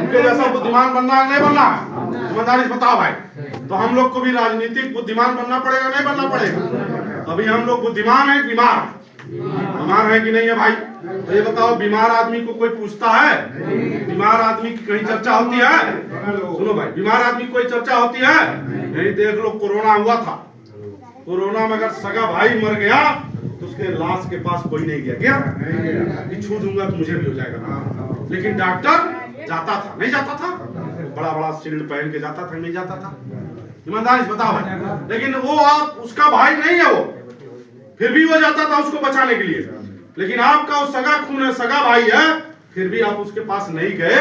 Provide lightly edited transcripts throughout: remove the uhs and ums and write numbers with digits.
उनके जैसा बुद्धिमान बनना है नहीं बनना है? ईमानदारी से बताओ भाई। तो हम लोग को भी राजनीतिक बुद्धिमान बनना पड़ेगा नहीं बनना पड़ेगा? अभी हम लोग बुद्धिमान है बीमार है कि नहीं है भाई? तो ये बताओ, बीमार आदमी को कोई पूछता है? बीमार आदमी की कहीं चर्चा होती है? सुनो भाई, बीमार आदमी की कोई चर्चा होती है? नहीं। देख लो, कोरोना हुआ था। कोरोना में अगर सगा भाई मर गया तो उसके लाश के पास कोई नहीं गया कि छू दूंगा तो मुझे भी हो जाएगा। लेकिन डॉक्टर जाता था नहीं जाता था? बड़ा बड़ा शील्ड पहन के जाता था नहीं जाता था? ईमानदारी से बताओ भाई। लेकिन वो आप उसका भाई नहीं है, वो फिर भी वो जाता था उसको बचाने के लिए। लेकिन आपका वो सगा खून है, सगा भाई है, फिर भी आप उसके पास नहीं गए,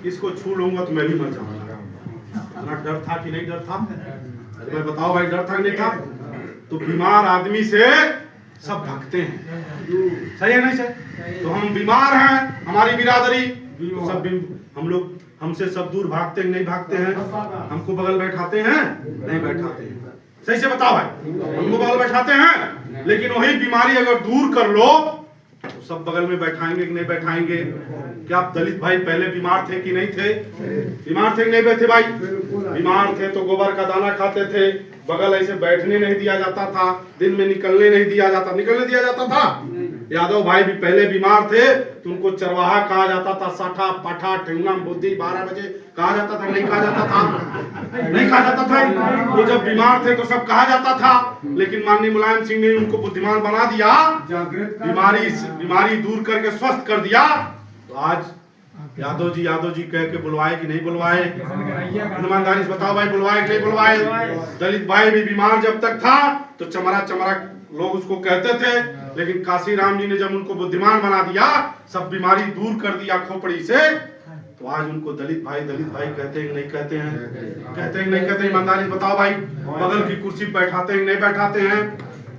इसको छू लूंगा तो मैं भी मर जाऊंगा। इतना डर था कि नहीं डर था? अरे भाई बताओ भाई, डर था कि नहीं था? तो बीमार आदमी से सब भागते हैं, सही है नहीं सही? तो हम बीमार हैं, हमारी बिरादरी, तो सब हम लोग हमसे सब दूर भागते हैं नहीं भागते हैं? हमको बगल बैठाते हैं नहीं बैठाते हैं? सही से बताओ भाई, हमको बगल बैठाते हैं। लेकिन वही बीमारी अगर दूर कर लो तो सब बगल में बैठाएंगे कि नहीं बैठाएंगे? क्या आप दलित भाई पहले बीमार थे कि नहीं थे? बीमार थे कि नहीं थे भाई? बीमार थे तो गोबर का दाना खाते थे, बगल ऐसे बैठने नहीं दिया जाता था, दिन में निकलने नहीं दिया जाता था। यादव भाई भी पहले बीमार थे तो उनको चरवाहा कहा जाता था, साठा पाठा ठेंगना बुद्धि 12 बजे कहा जाता था नहीं कहा जाता था? नहीं कहा जाता था। वो जब बीमार थे तो सब कहा जाता था, लेकिन माननीय मुलायम सिंह ने उनको बुद्धिमान बना दिया, बीमारी दूर करके स्वस्थ कर दिया। तो आज यादव जी कह के बुलवाए कि नहीं बुलवाए? ईमानदारी से बताओ भाई, बुलवाए कि नहीं बुलवाए? दलित भाई भी बीमार जब तक था तो चमरा लोग उसको कहते थे, लेकिन काशीराम जी ने जब उनको बुद्धिमान बना दिया, सब बीमारी दूर कर दिया खोपड़ी से, तो आज उनको दलित भाई कहते हैं नहीं कहते हैं? कहते हैं नहीं कहते? ईमानदारी से बताओ भाई। बगल की कुर्सी बैठाते हैं नहीं बैठाते हैं?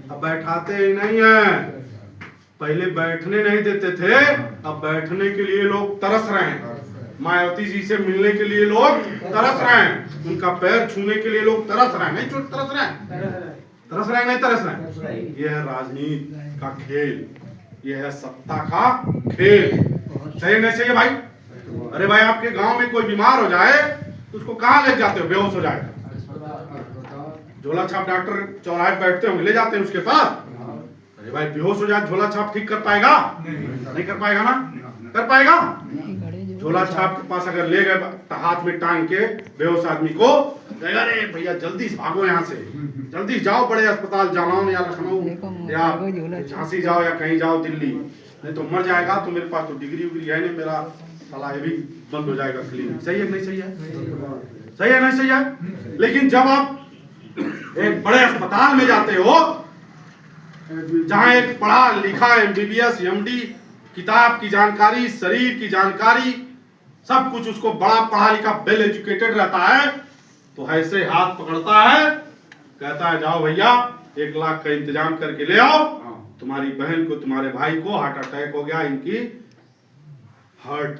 अब बैठाते ही नहीं है। पहले बैठने नहीं देते थे, अब बैठने के लिए लोग तरस रहे हैं। मायावती जी से मिलने के लिए लोग तरस रहे हैं, उनका पैर छूने के लिए लोग तरस रहे हैं। नहीं तरस रहे हैं? तरस रहे नहीं तरस रहे? ये है राजनीति का खेल, ये है सत्ता का खेल। सही नहीं सही भाई? अरे भाई, आपके गांव में कोई बीमार हो जाए तो उसको कहाँ ले जाते हो? बेहोश हो जाए, झोला छाप डॉक्टर चौराहे बैठते होंगे, ले जाते हैं उसके पास। अरे भाई, बेहोश हो जाए झोला छाप ठीक कर पाएगा? नहीं कर पाएगा ना? कर पाएगा? झोला छाप के पास अगर ले गए हाथ में टांग के बेहोश आदमी को, अरे भैया जल्दी भागो यहाँ से, जल्दी जाओ बड़े अस्पताल जालौन या लखनऊ या झांसी जाओ या कहीं जाओ दिल्ली, नहीं तो मर जाएगा। तो मेरे पास तो डिग्री उग्री है नहीं, मेरा साला ये भी बंद हो जाएगा क्लिनिक। सही है नहीं सही है? सही है नहीं सही है? लेकिन जब आप एक बड़े अस्पताल में जाते हो जहां एक पढ़ा लिखा MBBS MD, किताब की जानकारी, शरीर की जानकारी, सब कुछ उसको बड़ा पढ़ा लिखा वेल एजुकेटेड रहता है, तो ऐसे हाथ पकड़ता है, कहता है जाओ भैया 1 लाख का इंतजाम करके ले आओ, तुम्हारी बहन को तुम्हारे भाई को हार्ट अटैक हो गया, इनकी हार्ट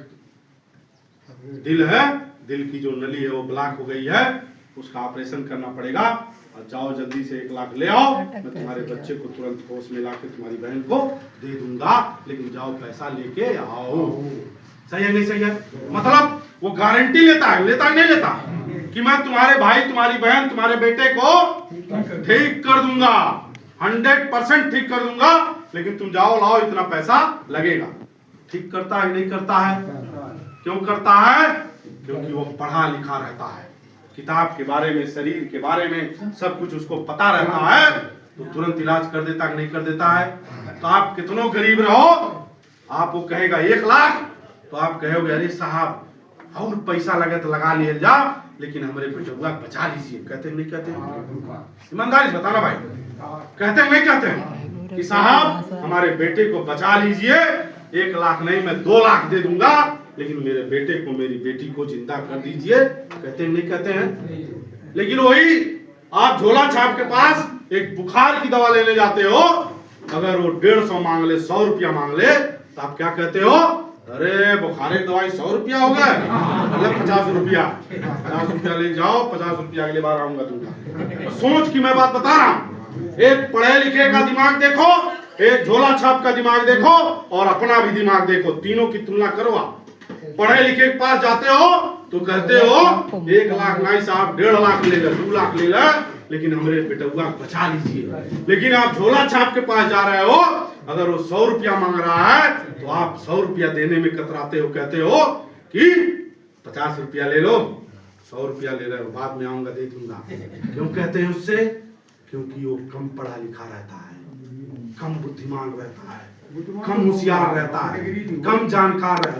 दिल है, दिल की जो नली है वो ब्लॉक हो गई है, उसका ऑपरेशन करना पड़ेगा, और जाओ जल्दी से 1 लाख ले आओ, मैं तुम्हारे बच्चे को तुरंत होश में लाके तुम्हारी बहन को दे दूंगा, लेकिन जाओ पैसा लेके आओ। सही है नहीं सही है? मतलब वो गारंटी लेता है नहीं लेता कि मैं तुम्हारे भाई तुम्हारी बहन तुम्हारे बेटे को ठीक कर दूंगा, 100% ठीक कर दूंगा, लेकिन तुम जाओ लाओ इतना पैसा लगेगा। ठीक करता है नहीं करता है? क्यों करता है? क्योंकि वो पढ़ा लिखा रहता है, किताब के बारे में, शरीर के बारे में सब कुछ उसको पता रहता है, तो तुरंत इलाज कर देता है नहीं कर देता है? तो आप कितनों गरीब रहो, आप वो कहेगा 1 लाख, तो आप कहोगे अरे साहब और पैसा लगे तो लगा लिए जा, लेकिन हमारे बेटुआ बचा लीजिए। कहते नहीं कहते? ईमानदारी से बताना भाई, कहते नहीं कहते कि साहब हमारे बेटे को बचा लीजिए, 1 लाख नहीं मैं 2 लाख दे दूंगा, लेकिन मेरे बेटे को मेरी बेटी को जिंदा कर दीजिए। कहते नहीं कहते हैं? लेकिन वही आप झोला छाप के पास एक बुखार की दवा लेने जाते हो, अगर वो 150 मांग ले, 100 रुपया मांग ले, तो आप क्या कहते हो? अरे बुखार की दवाई 100 रुपया हो गया, मतलब 50 रुपया, 50 रुपया ले जाओ, 50 रुपया अगली बार आऊंगा दूंगा। सोच की मैं बात बता रहा हूँ, एक पढ़े लिखे का दिमाग देखो, एक झोला छाप का दिमाग देखो, और अपना भी दिमाग देखो, तीनों की तुलना करो। आप पढ़े लिखे के पास जाते हो तो कहते हो 1 लाख नहीं साहब 1.5 लाख ले लो 2 लाख ले लो, लेकिन हमारे बेटुआ बचा लीजिए। लेकिन आप झोला छाप के पास जा रहे हो, अगर वो 100 रुपया मांग रहा है तो आप 100 रुपया देने में कतराते हो, कहते हो कि 50 रुपया ले लो, 100 रुपया ले रहे हो, बाद में आऊंगा दे दूंगा। क्यों कहते हैं उससे? क्योंकि वो कम पढ़ा लिखा रहता है, कम बुद्धिमान रहता है, कम होशियार रहता है, कम जानकार रहता है।